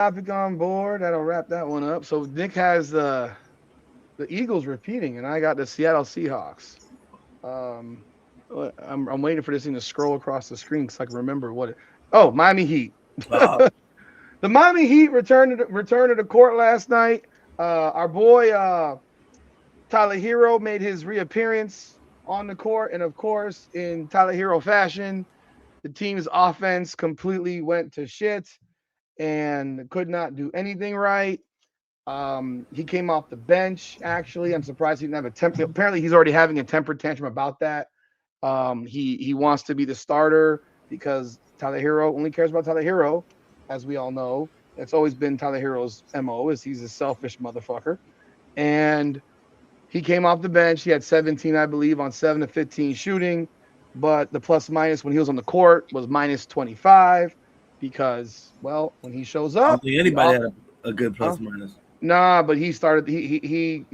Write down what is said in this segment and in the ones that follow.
topic on board. That'll wrap that one up. So Nick has the Eagles repeating, and I got the Seattle Seahawks. Um, I'm waiting for this thing to scroll across the screen because I can remember what it. Oh, Miami Heat. Uh, The Miami Heat returned to the court last night. Our boy Tyler Herro made his reappearance on the court, and of course, in Tyler Herro fashion, the team's offense completely went to shit and could not do anything right. He came off the bench. Actually, I'm surprised he didn't have a temper. Apparently, he's already having a temper tantrum about that. He wants to be the starter because Tyler Herro only cares about Tyler Herro, as we all know. That's always been Tyler Herro's mo. Is he's a selfish motherfucker, and he came off the bench. He had 17, I believe, on 7 to 15 shooting, but the plus minus when he was on the court was minus 25 because, well, when he shows I don't up, think anybody had a good huh? plus minus. Nah, but he started. He.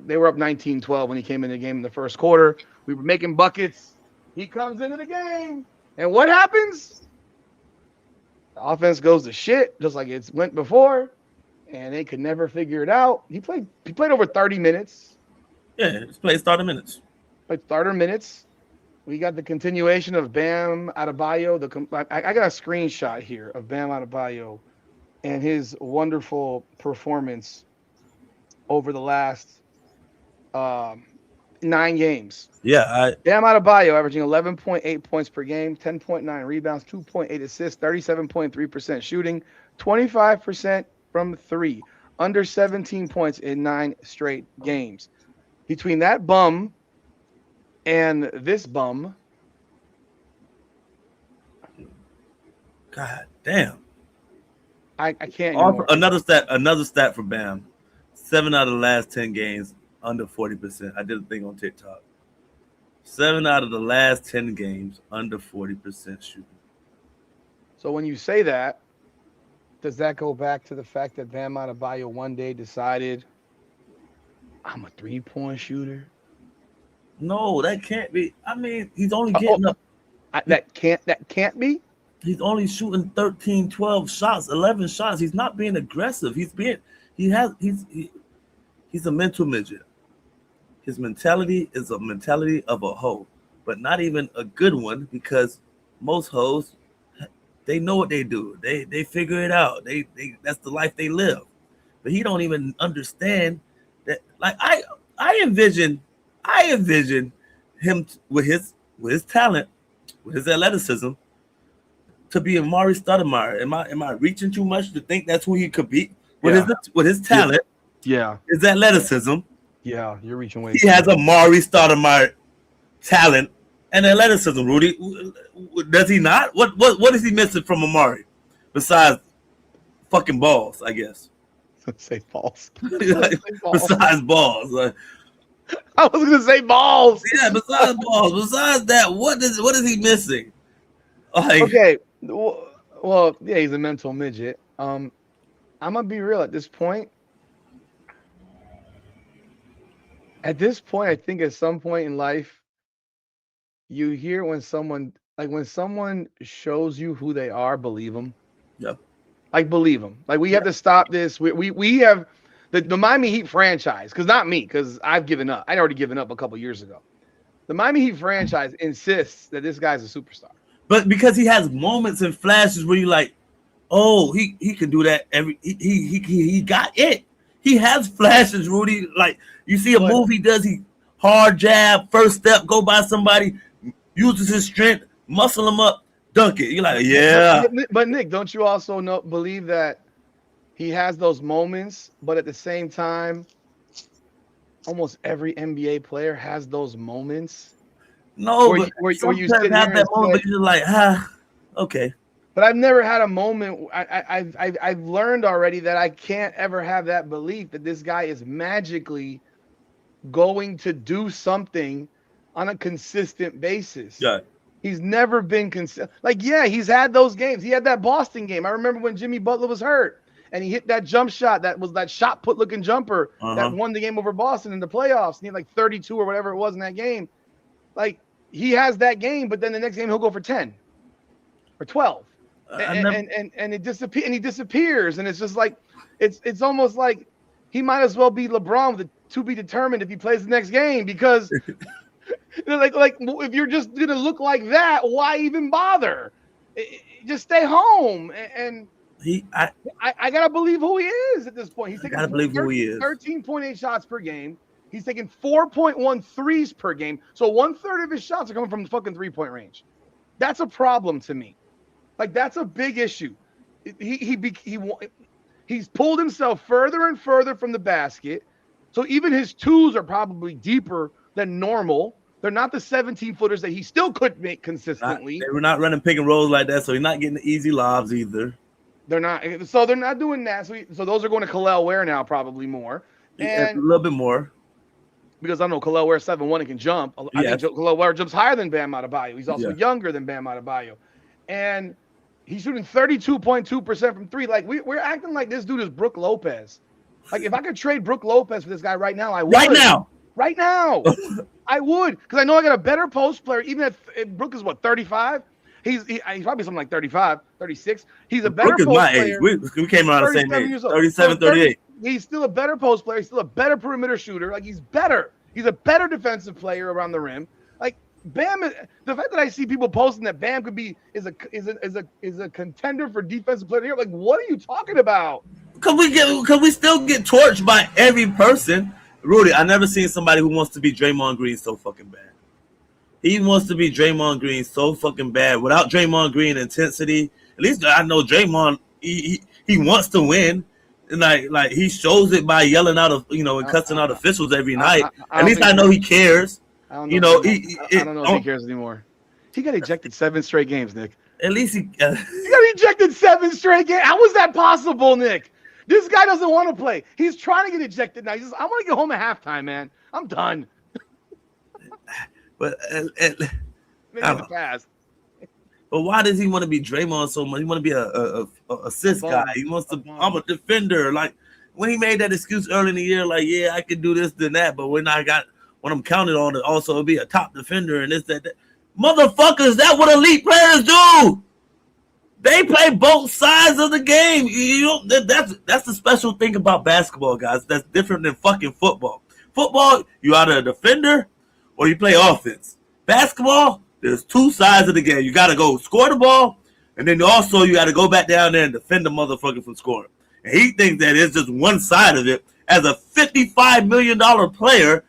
They were up 19-12 when he came in the game in the first quarter. We were making buckets. He comes into the game, and what happens? The offense goes to shit, just like it's went before, and they could never figure it out. He played. He played over 30 minutes, Yeah, it's play starter minutes. like starter minutes. We got the continuation of Bam Adebayo. I got a screenshot here of Bam Adebayo and his wonderful performance over the last um, 9 games. Yeah, I Bam Adebayo averaging 11.8 points per game, 10.9 rebounds, 2.8 assists, 37.3% shooting, 25% from three, under 17 points in 9 straight games. Between that bum and this bum, God damn. I can't Also, anymore. another stat for Bam. 7 out of the last 10 games under 40%. I did a thing on TikTok. 7 out of the last 10 games under 40% shooting. So when you say that, does that go back to the fact that Bam Adebayo one day decided I'm a 3-point shooter? No, that can't be. I mean, he's only Oh, getting up. he- that can't be. He's only shooting 13, 12 shots, 11 shots. He's not being aggressive. He has he's a mental midget. His mentality is a mentality of a hoe, but not even a good one because most hoes they know what they do. They figure it out. They that's the life they live. But he don't even understand that. Like I envision him with his talent, with his athleticism, to be Amari Stoudemire. Am I reaching too much to think that's who he could be Yeah, with his yeah, talent, yeah, his athleticism? yeah. You're reaching way He too has much. Amari Stoudemire talent and athleticism. Rudy, does he not? What is he missing from Amari besides fucking balls? I guess. Say balls. Like, Say balls. besides balls, like, I was gonna say balls. yeah, besides balls, besides that, what is he missing? Like, Okay. Well, yeah, he's a mental midget. I'm gonna be real at this point. At this point, I think at some point in life, you hear when someone shows you who they are, believe them. yeah, Like believe them. Like we yeah, have to stop this. We have the Miami Heat franchise, because not me, because I've given up. I'd already given up a couple years ago. The Miami Heat franchise insists that this guy's a superstar. but because he has moments and flashes where you like, oh, he can do that every he got it. He has flashes, Rudy. Like you see a But move he does, he hard jab, first step, go by somebody, uses his strength, muscle him up, dunk it. You're like, yeah. but Nick, don't you also know believe that he has those moments, but at the same time, almost every NBA player has those moments No, where but where some you players sit have here and that moment, say, but you're like, okay. but I've never had a moment. I've learned already that I can't ever have that belief that this guy is magically going to do something on a consistent basis. Yeah. He's never been consistent. Like, yeah, he's had those games. He had that Boston game. I remember when Jimmy Butler was hurt and he hit that jump shot that was that shot put looking jumper that Uh-huh. won the game over Boston in the playoffs. And he had like 32 or whatever it was in that game. Like, he has that game, but then the next game he'll go for 10 or 12. I never. And he disappears, and it's just like it's almost like he might as well be LeBron with a to be determined if he plays the next game because like if you're just gonna look like that, why even bother? Just stay home and. He, I gotta believe who he is at this point. He's taking gotta believe who he is. 13.8 shots per game. He's taking 4.1 threes per game. So 1/3 of his shots are coming from the fucking 3-point range. That's a problem to me. Like that's a big issue. He's pulled himself further and further from the basket. So even his twos are probably deeper than normal. They're not the 17-footers that he still could make consistently. They were not running pick and rolls like that, so he's not getting the easy lobs either. They're not doing that. So those are going to Khalil Ware now, probably more. And a little bit more. Because I know Khalil Ware 7'1" and can jump. I think Khalil Ware jumps higher than Bam Adebayo. He's also younger than Bam Adebayo. And he's shooting 32.2% from three. Like we're acting like this dude is Brook Lopez. Like if I could trade Brook Lopez for this guy right now, I would. Right now. I would. Because I know I got a better post player, even if Brook is 35? He's probably something like 35, 36. He's a better post player. We came around the same age. 37, 38. He's still a better post player. He's still a better perimeter shooter. Like he's better. He's a better defensive player around the rim. Like Bam, the fact that I see people posting that Bam could be is a contender for defensive player here. Like, what are you talking about? Cause we still get torched by every person. Rudy, I never seen somebody who wants to be Draymond Green so fucking bad. He wants to be Draymond Green so fucking bad. Without Draymond Green intensity, at least I know Draymond. He wants to win, and like he shows it by yelling out of and cussing out officials every night. At least I know he cares. I don't know if he cares anymore. He got ejected 7 straight games, Nick. At least he got ejected 7 straight games. How was that possible, Nick? This guy doesn't want to play. He's trying to get ejected now. He says, "I want to get home at halftime, man. I'm done." But maybe in the past. But why does he want to be Draymond so much? He want to be a assist guy. He wants to. I'm a defender. Like when he made that excuse early in the year, like I can do this, then that. But when I'm counted on to also be a top defender and this, that. Motherfuckers, that's what elite players do. They play both sides of the game. That's the special thing about basketball, guys. That's different than fucking football. Football, you either a defender or you play offense. Basketball, there's 2 sides of the game. You got to go score the ball, and then also you got to go back down there and defend the motherfucker from scoring. And he thinks that it's just one side of it. As a $55 million player,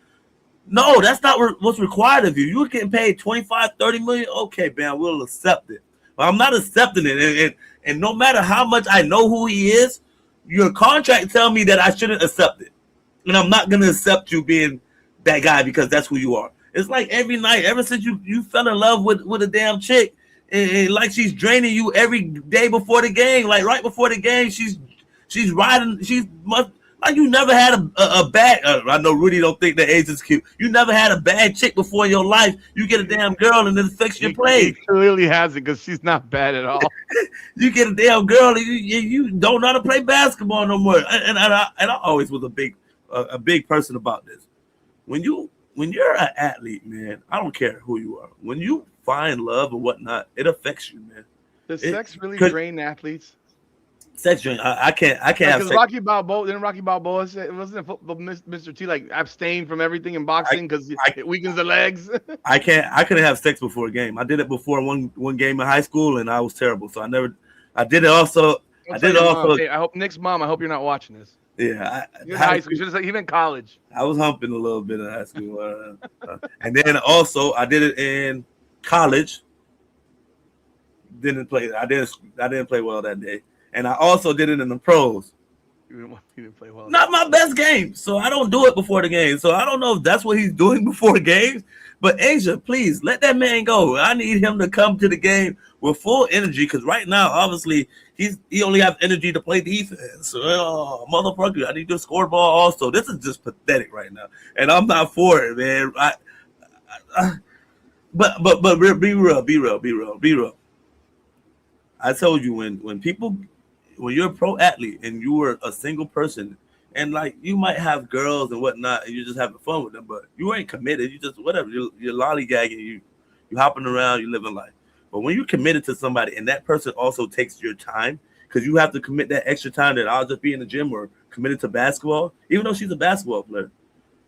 no, that's not what's required of you. You're getting paid $25, $30 million. Okay, man, we'll accept it. But I'm not accepting it. And no matter how much I know who he is, your contract tell me that I shouldn't accept it. And I'm not going to accept you being that guy because that's who you are. It's like every night, ever since you fell in love with a damn chick, and like she's draining you every day before the game. Like right before the game, she's riding. Like you never had a bad. I know Rudy don't think that age is cute. You never had a bad chick before in your life. You get a damn girl and it affects your play. He clearly hasn't because she's not bad at all. You get a damn girl and you don't know how to play basketball no more. And I always was a big person about this. When you're an athlete, man, I don't care who you are. When you find love and whatnot, it affects you, man. Does sex really drain athletes? Sex drink. I can't have sex. Rocky Balboa say, wasn't it Mr. T like abstain from everything in boxing because it weakens the legs? I couldn't have sex before a game. I did it before one game in high school and I was terrible. So I did it also. Hey, I hope Nick's mom. I hope you're not watching this. Yeah, you're in high school. You should have said even college. I was humping a little bit in high school, and then also I did it in college. Didn't play. I didn't play well that day. And I also did it in the pros. You didn't play well. Not my best game, so I don't do it before the game. So I don't know if that's what he's doing before games. But Asia, please let that man go. I need him to come to the game with full energy because right now, obviously, he only has energy to play defense. So, motherfucker, I need to score ball also. This is just pathetic right now, and I'm not for it, man. But be real. I told you when you're a pro athlete and you were a single person and like you might have girls and whatnot and you're just having fun with them, but you ain't committed. You just whatever. You're lollygagging. You hopping around. You living life. But when you're committed to somebody and that person also takes your time, because you have to commit that extra time that I'll just be in the gym or committed to basketball, even though she's a basketball player,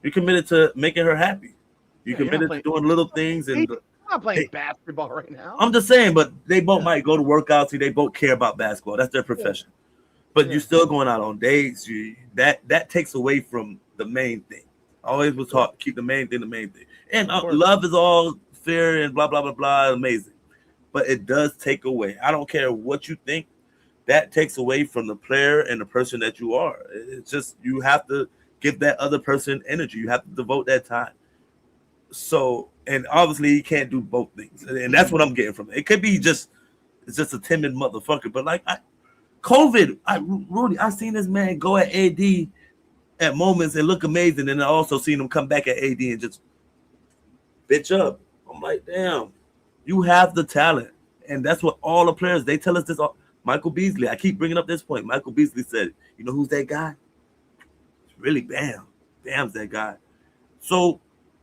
you're committed to making her happy. You're Yeah, you're not committed to playing. doing little things. Hey, And you're not playing they, basketball right now. I'm just saying, but they both Yeah, might go to workouts. See, they both care about basketball. That's their yeah, profession. But you're yeah. still going out on dates. That takes away from the main thing. I always was Sure, taught keep the main thing the main thing. And of course. love is all fair and blah blah blah blah, amazing. But it does take away. I don't care what you think. That takes away from the player and the person that you are. It's just you have to give that other person energy. You have to devote that time. So, and obviously he can't do both things, and that's what I'm getting from it. It could be just it's just a timid motherfucker, but like COVID, Rudy, I seen this man go at AD at moments and look amazing, and I also seen him come back at AD and just bitch up. I'm like, damn, you have the talent, and that's what all the players they tell us this. Michael Beasley, I keep bringing up this point. Michael Beasley said, "You know who's that guy? It's really Bam. Bam's that guy." So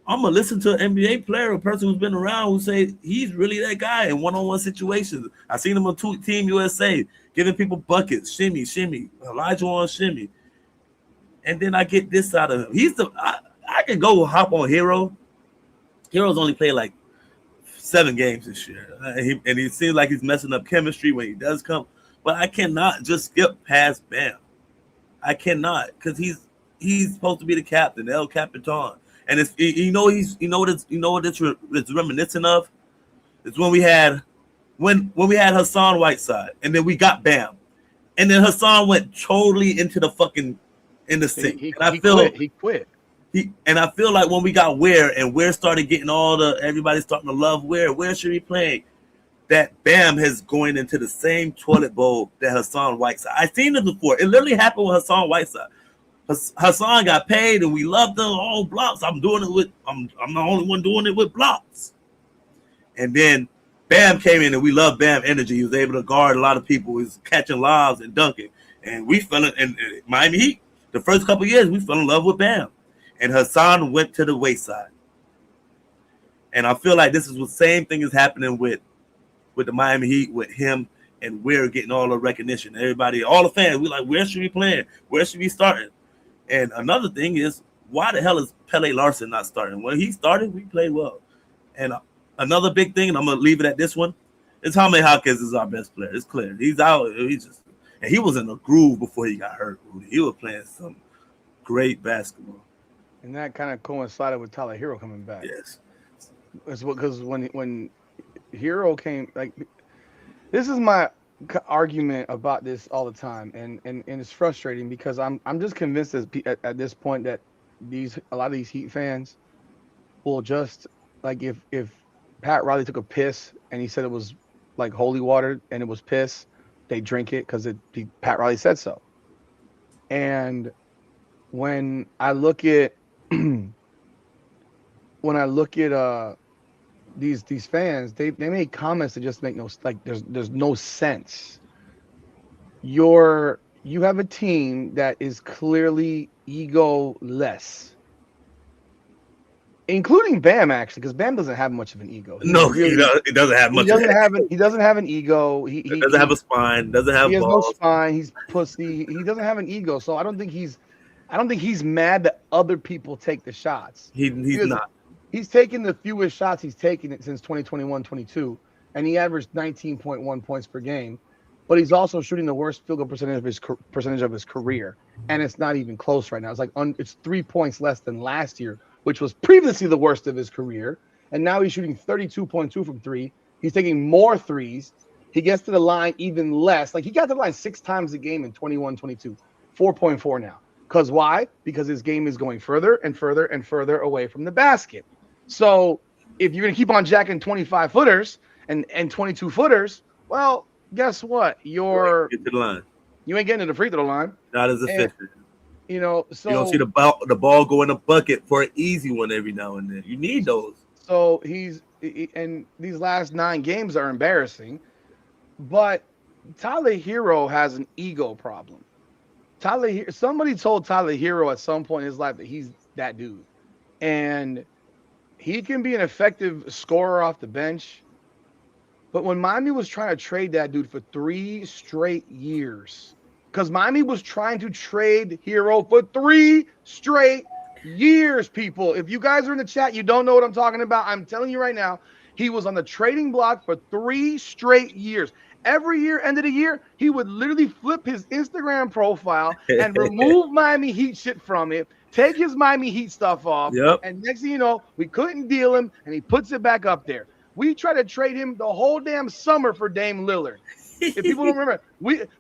I'm gonna listen to an NBA player, a person who's been around, who say he's really that guy in one-on-one situations. I seen him on Team USA giving people buckets, shimmy, shimmy, Elijah on shimmy, and then I get this out of him. I can go hop on Hero. Hero's only played like 7 games this year, and he seems like he's messing up chemistry when he does come. But I cannot just skip past Bam. I cannot because he's supposed to be the captain, El Capitan. And it's it's reminiscent of. It's when we had Hassan Whiteside, and then we got Bam, and then Hassan went totally into the fucking in the He sink. he, And I he feel quit. He quit. I feel like when we got Ware and Ware started getting everybody starting to love Ware should be playing. That Bam has going into the same toilet bowl that Hassan Whiteside. I've seen it before. It literally happened with Hassan Whiteside. Hassan got paid and we loved him. All blocks. I'm the only one doing it with blocks. And then Bam came in and we loved Bam energy. He was able to guard a lot of people. He was catching lobs and dunking. And we fell in Miami Heat. The first couple of years we fell in love with Bam. And Hassan went to the wayside. And I feel like this is the same thing is happening with the Miami Heat, with him, and we're getting all the recognition. Everybody, all the fans, we like, where should we play? Where should we start? And another thing is, why the hell is Pele Larson not starting? When he started, we played well. And another big thing, and I'm gonna leave it at this one, is Jaime Hawkins is our best player. It's clear. He's out. And he was in a groove before he got hurt. He was playing some great basketball. And that kind of coincided with Tyler Hero coming back. Yes. It's because when Hero came, like, this is my argument about this all the time, and it's frustrating because I'm just convinced at this point that a lot of these Heat fans will just, like, if Pat Riley took a piss and he said it was like holy water and it was piss, they drink it because Pat Riley said so. And when I look at these fans, they make comments that just make no, like, there's no sense. You have a team that is clearly ego-less, including Bam, actually, because Bam doesn't have much of an ego. No, he doesn't have much. He doesn't have an ego. He doesn't have a spine. Doesn't have. He has balls. no spine. He's pussy. He doesn't have an ego. So I don't think he's mad that other people take the shots. He's not. He's taken the fewest shots he's taken it since 2021-22, and he averaged 19.1 points per game. But he's also shooting the worst field goal percentage of his career, and it's not even close right now. It's like it's 3 points less than last year, which was previously the worst of his career. And now he's shooting 32.2 from three. He's taking more threes. He gets to the line even less. Like, he got to the line 6 times a game in 21-22, 4.4 now. Because why? Because his game is going further and further and further away from the basket. So if you're going to keep on jacking 25-footers and 22-footers, well, guess what? Get to the line. You ain't getting to the free throw line. Not as efficient. So you don't see the ball go in a bucket for an easy one every now and then. You need those. So and these last 9 games are embarrassing, but Tyler Herro has an ego problem. Somebody told Tyler Herro at some point in his life that he's that dude, and he can be an effective scorer off the bench, But when Miami was trying to trade that dude for 3 straight years, because Miami was trying to trade Hero for 3 straight years, people. If you guys are in the chat, you don't know what I'm talking about. I'm telling you right now, he was on the trading block for 3 straight years. Every year, end of the year, he would literally flip his Instagram profile and remove Miami Heat shit from it, take his Miami Heat stuff off, Yep. and next thing you know, we couldn't deal him, and he puts it back up there. We tried to trade him the whole damn summer for Dame Lillard. If people don't remember,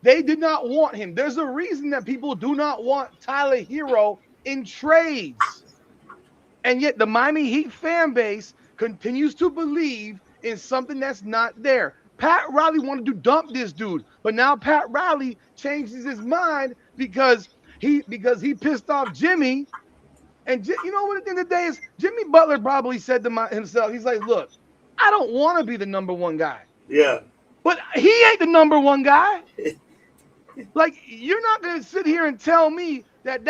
they did not want him. There's a reason that people do not want Tyler Herro in trades. And yet the Miami Heat fan base continues to believe in something that's not there. Pat Riley wanted to dump this dude, but now Pat Riley changes his mind because he pissed off Jimmy. And you know what the end of the day is? Jimmy Butler probably said to himself, he's like, look, I don't want to be the number one guy. Yeah. But he ain't the number one guy. Like, you're not going to sit here and tell me that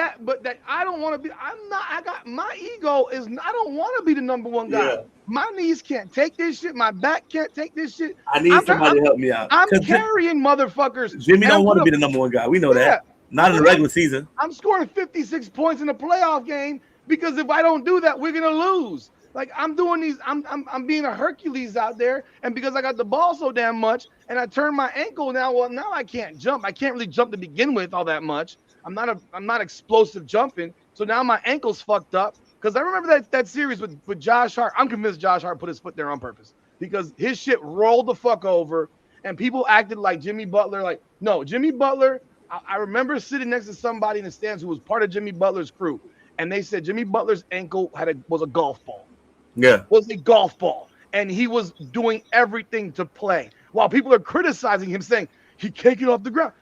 I don't want to be. I got my ego is, I don't want to be the number one guy. Yeah. My knees can't take this shit. My back can't take this shit. I need somebody to help me out. I'm carrying motherfuckers. Jimmy don't want to be the number one guy. We know that. Not in the regular season. I'm scoring 56 points in a playoff game because if I don't do that, we're going to lose. Like, I'm doing these, I'm being a Hercules out there, and because I got the ball so damn much, and I turned my ankle now, well, now I can't jump. I can't really jump to begin with all that much. I'm not explosive jumping, so now my ankle's fucked up. Because I remember that series with Josh Hart. I'm convinced Josh Hart put his foot there on purpose because his shit rolled the fuck over, and people acted like Jimmy Butler. Like, no, Jimmy Butler. I remember sitting next to somebody in the stands who was part of Jimmy Butler's crew, and they said Jimmy Butler's ankle was a golf ball. Yeah. Was a golf ball. And he was doing everything to play. While people are criticizing him, saying he can't get off the ground.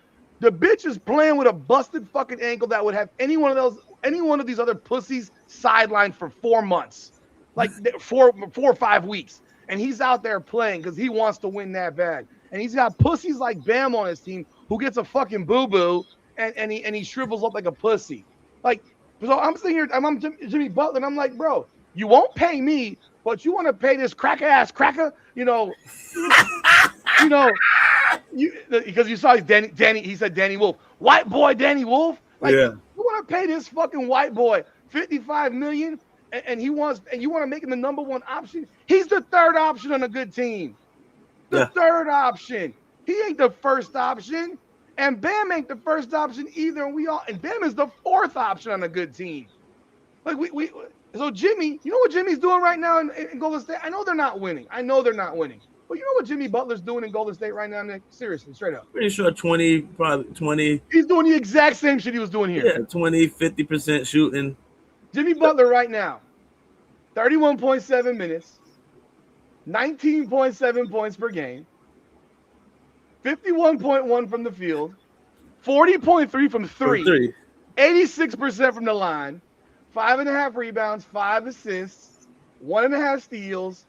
The bitch is playing with a busted fucking ankle that would have any one of these other pussies sidelined for 4 months. Like 4 or 5 weeks. And he's out there playing because he wants to win that bag. And he's got pussies like Bam on his team who gets a fucking boo-boo and he shrivels up like a pussy. Like, so I'm sitting here, I'm Jimmy Butler, and I'm like, bro, you won't pay me, but you want to pay this cracker, because you saw Danny. He said Danny Wolf, white boy Danny Wolf. Like, yeah. You want to pay this fucking white boy $55 million, and you want to make him the number one option. He's the third option on a good team. Third option. He ain't the first option, and Bam ain't the first option either. And Bam is the fourth option on a good team. Like So Jimmy, you know what Jimmy's doing right now in Golden State? I know they're not winning. But you know what Jimmy Butler's doing in Golden State right now, Nick? Seriously, straight up. Pretty sure 20, probably 20. He's doing the exact same shit he was doing here. Yeah, 20, 50% shooting. Jimmy Butler right now, 31.7 minutes, 19.7 points per game, 51.1 from the field, 40.3 from three, 86% from the line, 5.5 rebounds, 5 assists, 1.5 steals.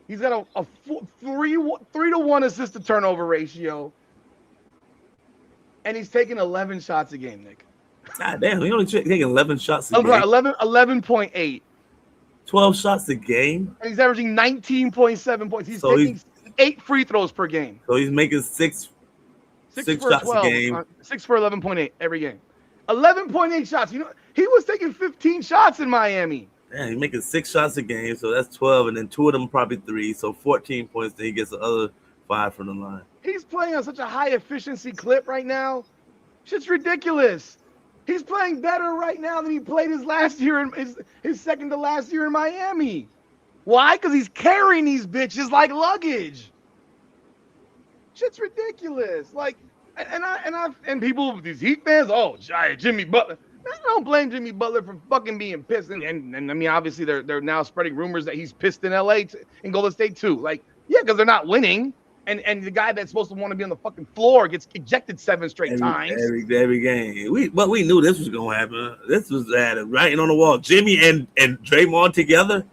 He's got a 3-to-1 assist to turnover ratio. And he's taking 11 shots a game, Nick. God damn, he only taking 11 shots a game. 11.8. 12 shots a game. And he's averaging 19.7 points. He's taking 8 free throws per game. So he's making six shots 12, a game. 6 for 11.8 every game. 11.8 shots. You know, he was taking 15 shots in Miami. Yeah, he's making 6 shots a game, so that's 12, and then 2 of them probably 3, so 14 points. Then he gets the other 5 from the line. He's playing on such a high efficiency clip right now. Shit's ridiculous. He's playing better right now than he played his last year in his second to last year in Miami. Why? Because he's carrying these bitches like luggage. Shit's ridiculous. Like, and people, these Heat fans, Jimmy Butler. I don't blame Jimmy Butler for fucking being pissed. And I mean, obviously they're now spreading rumors that he's pissed in LA in Golden State too. Like, yeah, because they're not winning. And the guy that's supposed to want to be on the fucking floor gets ejected 7 straight times. Every game. We knew this was gonna happen. This was writing on the wall. Jimmy and Draymond together.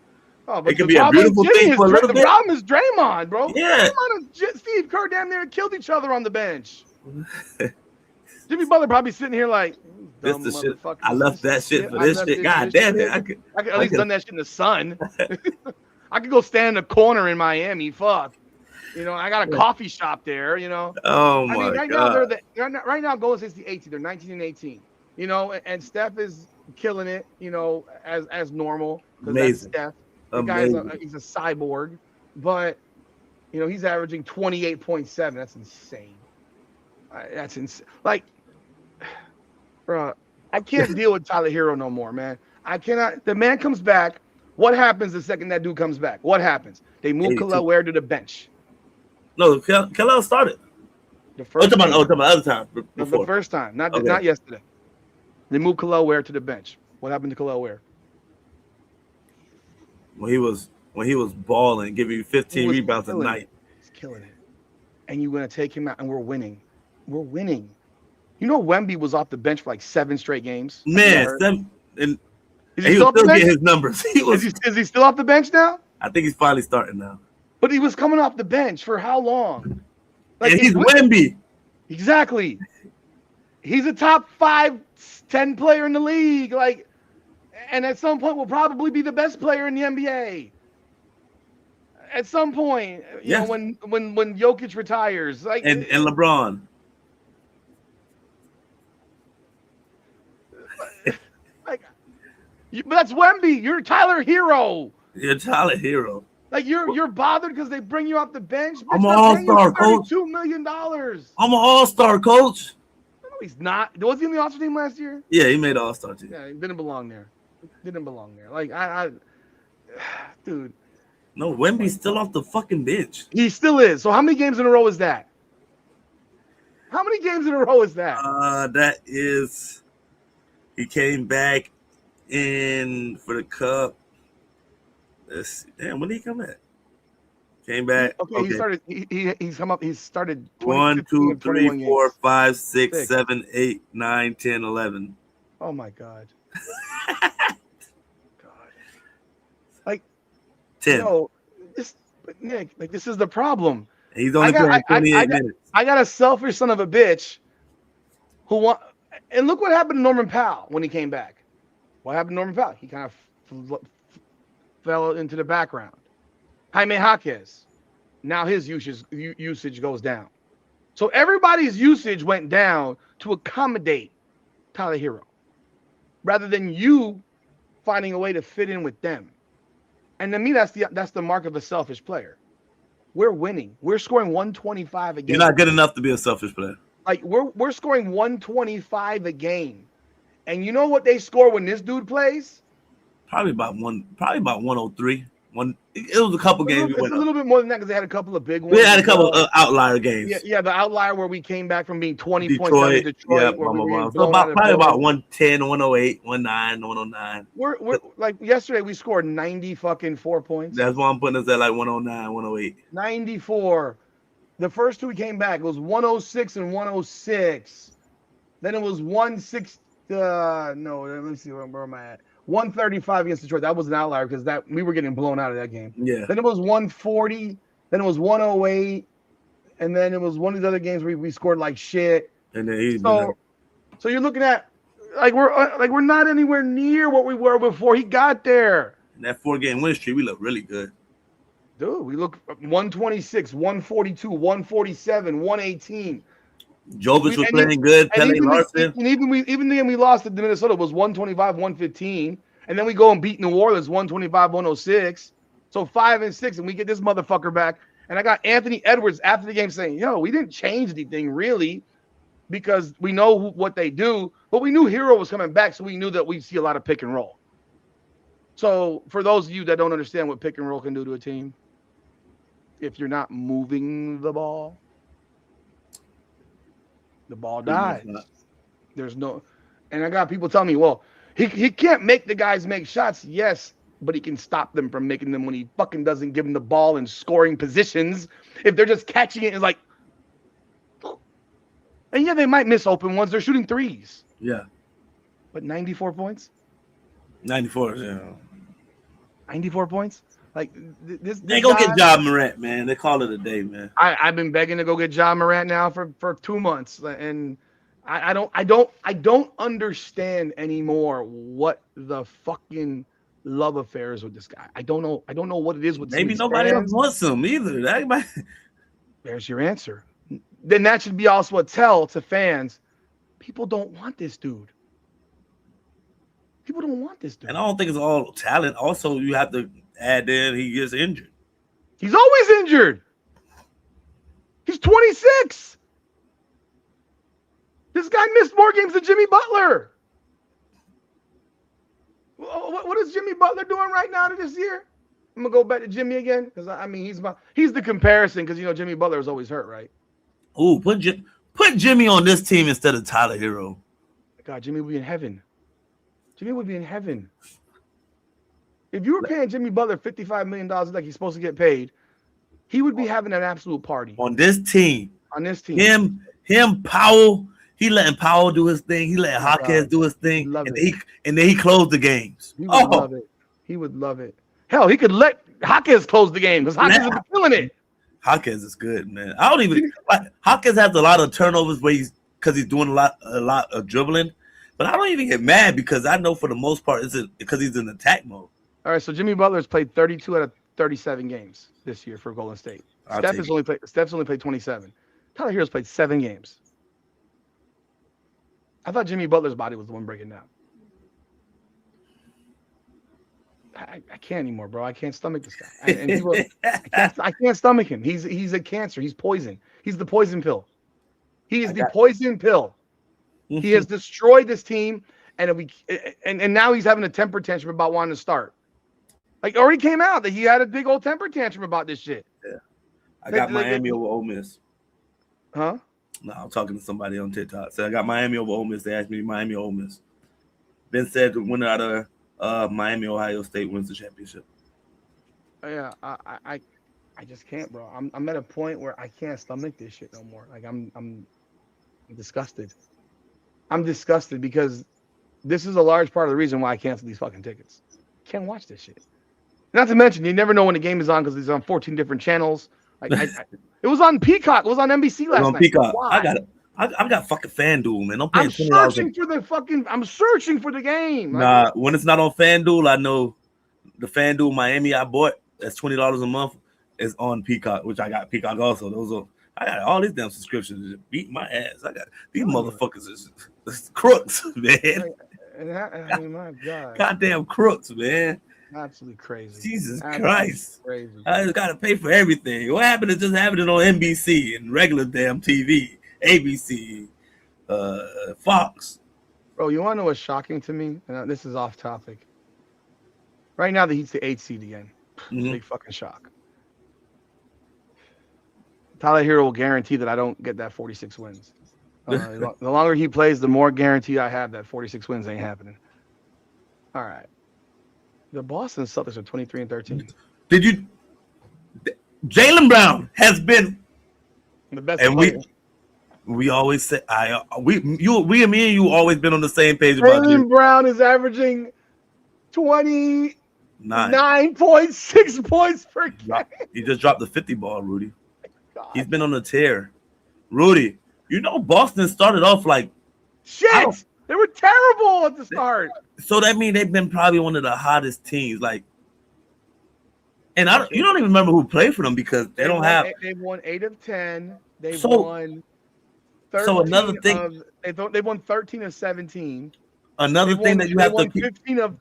Oh, but it could be a beautiful thing for a little bit. The problem is Draymond, bro. Yeah. Draymond and Steve Kerr damn near killed each other on the bench. Jimmy Butler probably sitting here like, this the shit. I left that shit for this shit. God damn it. I could at least done that shit in the sun. I could go stand in a corner in Miami. Fuck. I got a coffee shop there. Oh I mean, my right now god, right now Golden State's the 18. They're 19 and 18. And Steph is killing it. As normal because that's amazing, Steph. The guy's amazing. he's a cyborg, but he's averaging 28.7. That's insane. That's insane. Like, bro, I can't deal with Tyler Herro no more, man. I cannot. The man comes back. What happens the second that dude comes back? What happens? They move 82. Khalil Ware to the bench. No, Kalel started. The Oh, first game, talking about other time the before. first time, Okay. not yesterday. They moved Khalil Ware to the bench. What happened to Khalil Ware? When he was balling, giving you He 15 was rebounds a killing it. night. He's killing it. And you're gonna take him out, and we're winning. We're winning. Wemby was off the bench for like 7 straight games. I think I Man, heard. and Is he he was still off the still bench? getting his numbers. He Is was. he still off the bench now? I think he's finally starting now. But he was coming off the bench for how long? Like And he's Wemby. exactly. He's a top 5-10 player in the league. Like, and at some point will probably be the best player in the NBA. At some point, Yes. when Jokic retires, like And LeBron. like, but that's Wemby. You're Tyler Herro. You're Tyler Herro. Like you're bothered because they bring you off the bench. Bitch, I'm an they're paying you all-star, coach. $32 million. I'm an all-star, coach. No, he's not. Was he in the All-Star team last year? Yeah, he made all-star team. Yeah, he didn't belong there. Like dude. No, Wemby's still off the fucking bench. He still is. So how many games in a row is that? How many games in a row is that? That is. He came back in for the cup. Let's see. Damn, when did he come back? Came back. Okay. He started. He's come up. He started 1, 2, 3, 4, games. 5, 6, 6. 7, 8, 9, 10, 11. Oh my god. God. Like 10. But Nick, like this is the problem. He's only playing 28 minutes. I got a selfish son of a bitch who want. And look what happened to Norman Powell when he came back. What happened to Norman Powell? He kind of fell into the background. Jaime Jaquez, now his usage goes down. So everybody's usage went down to accommodate Tyler Herro, rather than you finding a way to fit in with them. And to me, that's the mark of a selfish player. We're winning. We're scoring 125 a game. You're not good enough to be a selfish player. Like we're scoring 125 a game, and you know what they score when this dude plays? Probably about 103. It was a couple games. It's a little bit more than that because they had a couple of big ones. We had a couple of outlier games. Yeah, the outlier where we came back from being 20 Detroit, points out of Detroit. yeah, where we were so probably about 110, 108, 109, 109. We're like yesterday we scored 90 fucking 4 points. That's why I'm putting us at like 109, 108. 94. The first two we came back, it was 106 and 106. Then it was 160. Let me see where am I at. 135 against Detroit. That was an outlier because that we were getting blown out of that game. Yeah. Then it was 140. Then it was 108. And then it was one of these other games where we scored like shit. And then so you're looking at we're not anywhere near what we were before he got there. In that 4-game win streak, we look really good. Dude, we look 126, 142, 147, 118. Jovic was playing good. Pele Larson. And even the game we lost to Minnesota was 125, 115. And then we go and beat New Orleans 125, 106. So 5 and 6, and we get this motherfucker back. And I got Anthony Edwards after the game saying, yo, we didn't change anything really because we know what they do. But we knew Herro was coming back, so we knew that we'd see a lot of pick and roll. So for those of you that don't understand what pick and roll can do to a team, if you're not moving the ball dies. There's no, and I got people telling me, well, he can't make the guys make shots. Yes, but he can stop them from making them when he fucking doesn't give them the ball in scoring positions. If they're just catching it, it's like, and yeah, they might miss open ones. They're shooting threes. Yeah. But 94 points? 94, yeah. 94 points? Like this they go get Ja Morant, man. They call it a day, man. I've been begging to go get Ja Morant now for 2 months, and I don't understand anymore what the fucking love affair is with this guy. I don't know what it is with maybe nobody else wants him either. There's your answer. Then that should be also a tell to fans. People don't want this dude. People don't want this And dude. I don't think it's all talent. Also, you have to add in he gets injured. He's always injured. He's 26. This guy missed more games than Jimmy Butler. What is Jimmy Butler doing right now to this year? I'm gonna go back to Jimmy again because I mean he's the comparison because Jimmy Butler is always hurt, right? Ooh, put Jimmy on this team instead of Tyler Herro. God, Jimmy would be in heaven. Jimmy would be in heaven. If you were paying Jimmy Butler $55 million like he's supposed to get paid, he would be having an absolute party On this team. on this team. Him, Powell. He letting Powell do his thing. He letting Hawkins do his thing, and then he closed the games. He would love it. He would love it. Hell, he could let Hawkins close the game because Hawkins is killing it. Hawkins is good, man. I don't even like Hawkins has a lot of turnovers because he's doing a lot of dribbling, but I don't even get mad because I know for the most part it's because he's in attack mode. All right, so Jimmy Butler's played 32 out of 37 games this year for Golden State. Steph's only played 27. Tyler Herro's played 7 games. I thought Jimmy Butler's body was the one breaking down. I can't anymore, bro. I can't stomach this guy. I can't stomach him. He's a cancer. He's poison. He's the poison pill. He is the poison pill. He has destroyed this team, and now he's having a temper tantrum about wanting to start. Like, already came out that he had a big old temper tantrum about this shit. Yeah, I got Miami over Ole Miss. Huh? No, I'm talking to somebody on TikTok. So I got Miami over Ole Miss. They asked me Miami Ole Miss. Ben said the winner out of Miami Ohio State wins the championship. Yeah, I just can't, bro. I'm at a point where I can't stomach this shit no more. Like I'm disgusted. I'm disgusted because this is a large part of the reason why I canceled these fucking tickets. Can't watch this shit. Not to mention, you never know when the game is on because it's on 14 different channels. Like it was on Peacock. It was on NBC last night. Peacock. Why? I got fucking FanDuel, man. I'm searching for the game. Nah, when it's not on FanDuel, I know the FanDuel Miami I bought. That's $20 a month. Is on Peacock, which I got Peacock also. I got all these damn subscriptions. Just beat my ass. I got these motherfuckers is crooks, man. I mean, my God. Goddamn crooks, man. Absolutely crazy. Jesus Christ. Crazy. I just gotta pay for everything. What happened to just having it on NBC and regular damn TV, ABC, Fox? Bro, you want to know what's shocking to me? And this is off topic. Right now, the Heat's the 8th seed again. Big fucking shock. Tyler Herro will guarantee that I don't get that 46 wins. The longer he plays, the more guarantee I have that 46 wins ain't happening. All right. The Boston Celtics are 23-13. Did you? Jaylen Brown has been the best. And we always say me and you always been on the same page about Jaylen Brown is averaging 29.6 points per game. He just dropped the 50 ball, Rudy. He's been on a tear. Rudy, Boston started off like shit. They were terrible at the start. So that means they've been probably one of the hottest teams. Like, and you don't even remember who played for them because they won 8 of 10. They've won 13. So another thing, they won 13 of 17. Another thing that you have to keep 15 of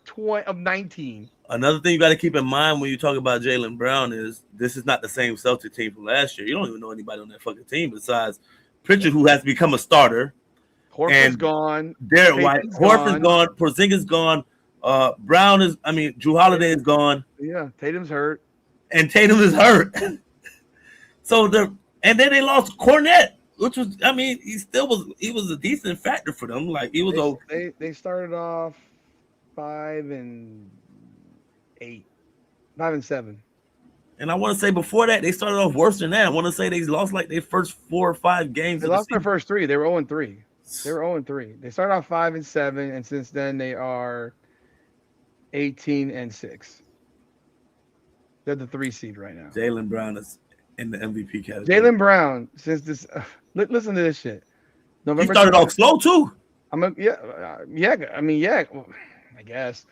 19. Another thing you got to keep in mind when you talk about Jaylen Brown is this is not the same Celtic team from last year. You don't even know anybody on that fucking team besides Pritchard, who has become a starter. Horford's gone. Derek White. Horford's gone. Porzingis gone. Drew Holiday is gone. Yeah, Tatum's hurt. And Tatum is hurt. And then they lost Cornette, which was, he was a decent factor for them. Like he was okay. They started off 5-8, 5-7. And I want to say before that, they started off worse than that. I want to say they lost like their first 4 or 5 games. They lost their first 3. They were 0-3. They were 0-3. They started off 5-7, and since then they are 18-6. They're the 3 seed right now. Jaylen Brown is in the MVP category. Jaylen Brown, since this, listen to this shit. He started off slow too. I guess.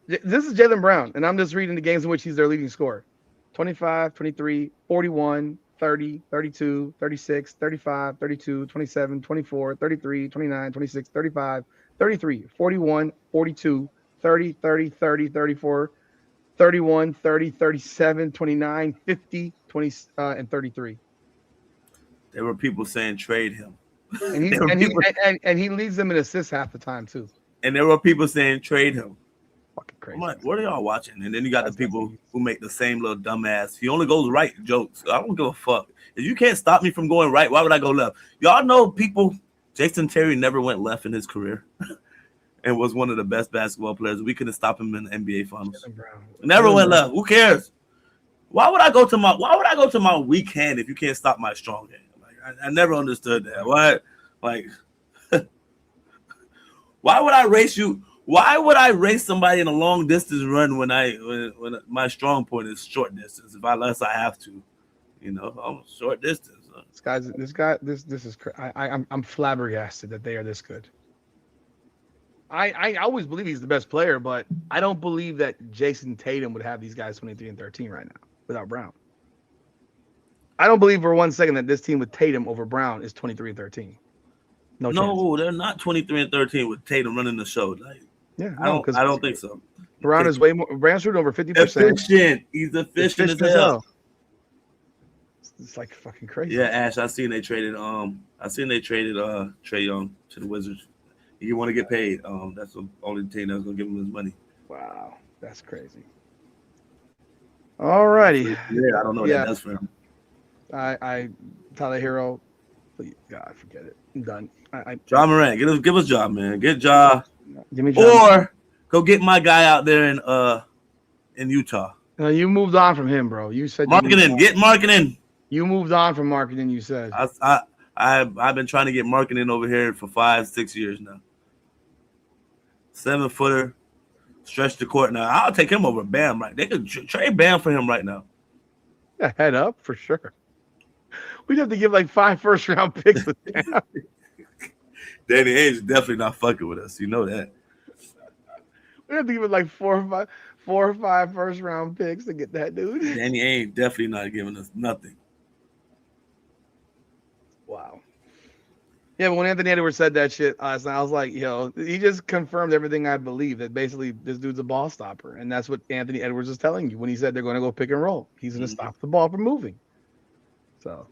This is Jaylen Brown, and I'm just reading the games in which he's their leading scorer. 25, 23, 41, 30, 32, 36, 35, 32, 27, 24, 33, 29, 26, 35, 33, 41, 42, 30, 30, 30, 34, 31, 30, 37, 29, 50, 20, and 33. There were people saying trade him. And he's there were people and he leads them in assists half the time too. and there were people saying trade him. Fucking I'm crazy. like, what are y'all watching? And then you got the That's people who make the same little dumbass. He only goes right jokes. I don't give a fuck. If you can't stop me from going right, why would I go left? Y'all know people. Jason Terry never went left in his career, and was one of the best basketball players. We couldn't stop him in the NBA Finals. Never went left. Who cares? Why would I go to my weak hand if you can't stop my strong hand? Like I never understood that. Why? Like, why would I race you? Why would I race somebody in a long distance run when my strong point is short distance? Unless I have to, I'm short distance. This is I'm flabbergasted that they are this good. I always believe he's the best player, but I don't believe that Jason Tatum would have these guys 23 and 13 right now without Brown. I don't believe for 1 second that this team with Tatum over Brown is 23 and 13. No, chance. They're not 23 and 13 with Tatum running the show. Like, yeah, I don't think so. Brown is way more. Brown's shooting over 50%. Efficient. He's efficient as hell. It's like fucking crazy. Yeah, Ash. I seen they traded Trae Young to the Wizards. You want to get paid? That's the only team that's gonna give him his money. Wow, that's crazy. Alrighty. Yeah, I don't know what that does for him. Tyler Herro, please, God, forget it. I'm done. Ja Morant, give us Ja, man. Get Ja. Give me Ja. Or go get my guy out there in Utah. No, you moved on from him, bro. You said marketing. Get marketing. You moved on from marketing. You said. I've been trying to get marketing over here for 5-6 years now. 7-footer, stretch the court. Now I'll take him over Bam. Right, they could trade Bam for him right now. Yeah, head up for sure. We'd have to give like 5 first-round picks with Bam. Danny Ainge is definitely not fucking with us. You know that. We'd have to give it like 4 or 5 first-round picks to get that dude. Danny Ainge definitely not giving us nothing. Wow. Yeah, but when Anthony Edwards said that shit last night, I was like, he just confirmed everything I believe, that basically this dude's a ball stopper. And that's what Anthony Edwards is telling you when he said they're going to go pick and roll. He's going to stop the ball from moving. So,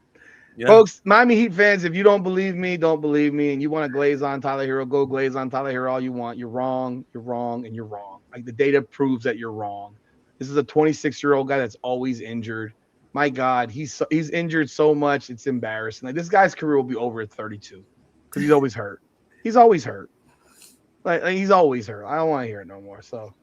folks, Miami Heat fans, if you don't believe me, and you want to glaze on Tyler Herro, go glaze on Tyler Herro all you want. You're wrong, and you're wrong. Like, the data proves that you're wrong. This is a 26-year-old guy that's always injured. My God, he's injured so much, it's embarrassing. Like, this guy's career will be over at 32. Because he's always hurt. He's always hurt. Like he's always hurt. I don't want to hear it no more. So